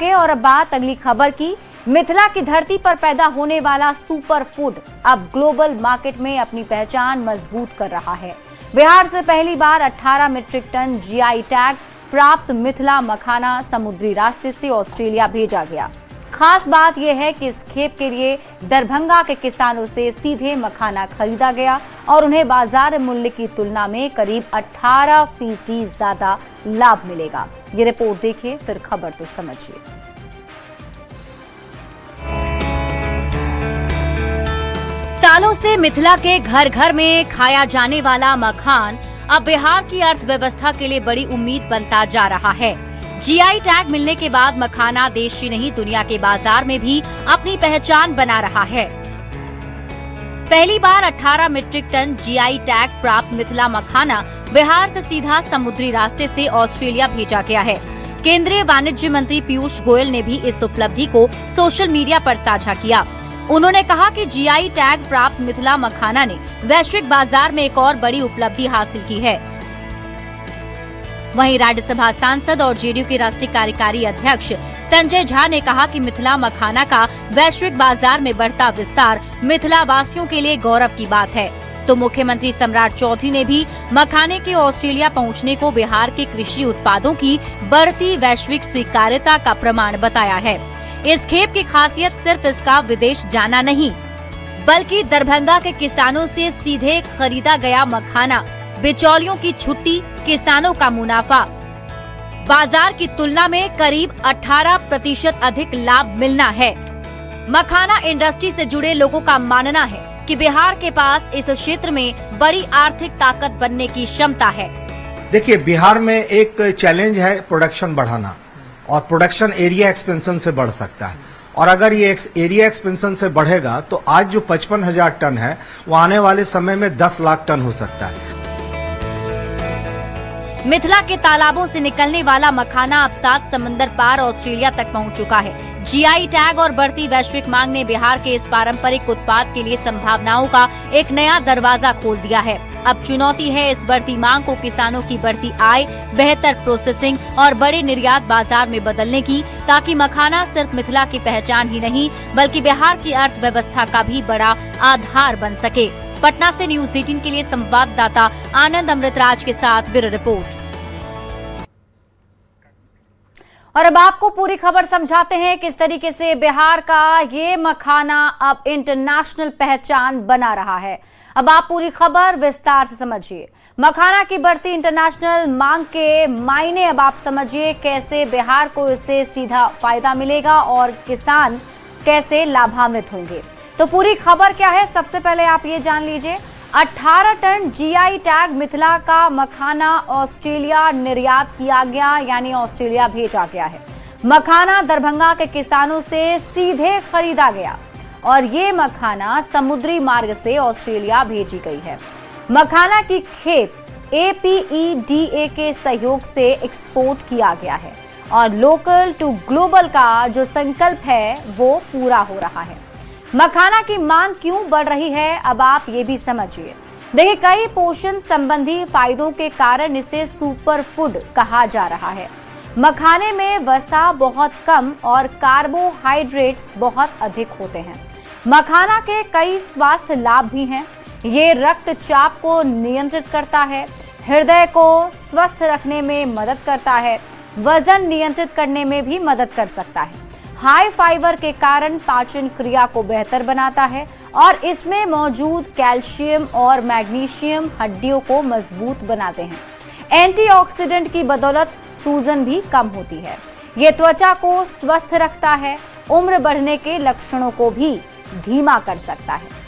आगे और अब बात अगली खबर की। मिथिला की धरती पर पैदा होने वाला सुपर फूड अब ग्लोबल मार्केट में अपनी पहचान मजबूत कर रहा है। बिहार से पहली बार 18 मीट्रिक टन जीआई टैग प्राप्त मिथिला मखाना समुद्री रास्ते से ऑस्ट्रेलिया भेजा गया। खास बात यह है कि इस खेप के लिए दरभंगा के किसानों से सीधे मखाना खरीदा गया और उन्हें बाजार मूल्य की तुलना में करीब 18% ज्यादा लाभ मिलेगा। ये रिपोर्ट देखिए, फिर खबर तो समझिए। सालों से मिथिला के घर घर में खाया जाने वाला मखान अब बिहार की अर्थव्यवस्था के लिए बड़ी उम्मीद बनता जा रहा है। जीआई टैग मिलने के बाद मखाना देश ही नहीं दुनिया के बाजार में भी अपनी पहचान बना रहा है। पहली बार 18 मीट्रिक टन जीआई टैग प्राप्त मिथिला मखाना बिहार से सीधा समुद्री रास्ते से ऑस्ट्रेलिया भेजा गया है। केंद्रीय वाणिज्य मंत्री पीयूष गोयल ने भी इस उपलब्धि को सोशल मीडिया पर साझा किया। उन्होंने कहा कि जीआई टैग प्राप्त मिथिला मखाना ने वैश्विक बाजार में एक और बड़ी उपलब्धि हासिल की है। वहीं राज्यसभा सांसद और जेडीयू के राष्ट्रीय कार्यकारी अध्यक्ष संजय झा ने कहा कि मिथिला मखाना का वैश्विक बाजार में बढ़ता विस्तार मिथिला वासियों के लिए गौरव की बात है। तो मुख्यमंत्री सम्राट चौधरी ने भी मखाने के ऑस्ट्रेलिया पहुंचने को बिहार के कृषि उत्पादों की बढ़ती वैश्विक स्वीकार्यता का प्रमाण बताया है। इस खेप की खासियत सिर्फ इसका विदेश जाना नहीं, बल्कि दरभंगा के किसानों से सीधे खरीदा गया मखाना, बिचौलियों की छुट्टी, किसानों का मुनाफा, बाजार की तुलना में करीब 18% अधिक लाभ मिलना है। मखाना इंडस्ट्री से जुड़े लोगों का मानना है कि बिहार के पास इस क्षेत्र में बड़ी आर्थिक ताकत बनने की क्षमता है। देखिए, बिहार में एक चैलेंज है प्रोडक्शन बढ़ाना, और प्रोडक्शन एरिया एक्सपेंशन से बढ़ सकता है। और अगर ये एरिया एक्सपेंशन से बढ़ेगा तो आज जो 55,000 टन है वो आने वाले समय में 10 लाख टन हो सकता है। मिथिला के तालाबों से निकलने वाला मखाना अब 7 समंदर पार ऑस्ट्रेलिया तक पहुंच चुका है। जीआई टैग और बढ़ती वैश्विक मांग ने बिहार के इस पारंपरिक उत्पाद के लिए संभावनाओं का एक नया दरवाजा खोल दिया है। अब चुनौती है इस बढ़ती मांग को किसानों की बढ़ती आय, बेहतर प्रोसेसिंग और बड़े निर्यात बाजार में बदलने की, ताकि मखाना सिर्फ मिथिला की पहचान ही नहीं बल्कि बिहार की अर्थव्यवस्था का भी बड़ा आधार बन सके। पटना से न्यूज़ 18 के लिए संवाददाता आनंद अमृतराज के साथ ब्यूरो रिपोर्ट। और अब आपको पूरी खबर समझाते हैं किस तरीके से बिहार का ये मखाना अब इंटरनेशनल पहचान बना रहा है। अब आप पूरी खबर विस्तार से समझिए। मखाना की बढ़ती इंटरनेशनल मांग के मायने अब आप समझिए, कैसे बिहार को इससे सीधा फायदा मिलेगा और किसान कैसे लाभान्वित होंगे। तो पूरी खबर क्या है, सबसे पहले आप ये जान लीजिए। 18 टन जीआई टैग मिथिला का मखाना ऑस्ट्रेलिया निर्यात किया गया, यानी ऑस्ट्रेलिया भेजा गया है। मखाना दरभंगा के किसानों से सीधे खरीदा गया और ये मखाना समुद्री मार्ग से ऑस्ट्रेलिया भेजी गई है। मखाना की खेप APEDA के सहयोग से एक्सपोर्ट किया गया है और लोकल टू ग्लोबल का जो संकल्प है वो पूरा हो रहा है। मखाना की मांग क्यों बढ़ रही है, अब आप ये भी समझिए। देखिए, कई पोषण संबंधी फायदों के कारण इसे सुपर फूड कहा जा रहा है। मखाने में वसा बहुत कम और कार्बोहाइड्रेट्स बहुत अधिक होते हैं। मखाना के कई स्वास्थ्य लाभ भी हैं। ये रक्तचाप को नियंत्रित करता है, हृदय को स्वस्थ रखने में मदद करता है, वजन नियंत्रित करने में भी मदद कर सकता है। हाई फाइबर के कारण पाचन क्रिया को बेहतर बनाता है और इसमें मौजूद कैल्शियम और मैग्नीशियम हड्डियों को मजबूत बनाते हैं। एंटीऑक्सीडेंट की बदौलत सूजन भी कम होती है। ये त्वचा को स्वस्थ रखता है, उम्र बढ़ने के लक्षणों को भी धीमा कर सकता है।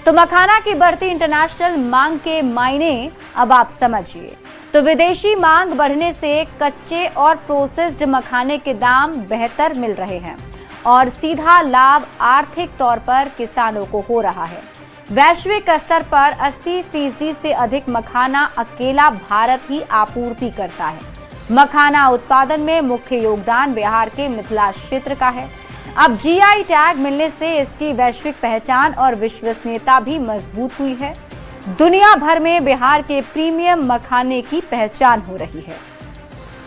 तो मखाना की बढ़ती इंटरनेशनल मांग के मायने अब आप समझिए। तो विदेशी मांग बढ़ने से कच्चे और प्रोसेस्ड मखाने के दाम बेहतर मिल रहे हैं और सीधा लाभ आर्थिक तौर पर किसानों को हो रहा है। वैश्विक स्तर पर 80% से अधिक मखाना अकेला भारत ही आपूर्ति करता है। मखाना उत्पादन में मुख्य योगदान बिहार के मिथिला क्षेत्र का है। अब जीआई टैग मिलने से इसकी वैश्विक पहचान और विश्वसनीयता भी मजबूत हुई है। दुनिया भर में बिहार के प्रीमियम मखाने की पहचान हो रही है।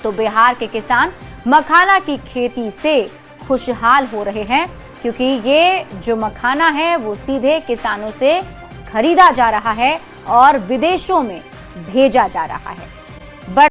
तो बिहार के किसान मखाना की खेती से खुशहाल हो रहे हैं, क्योंकि ये जो मखाना है वो सीधे किसानों से खरीदा जा रहा है और विदेशों में भेजा जा रहा है।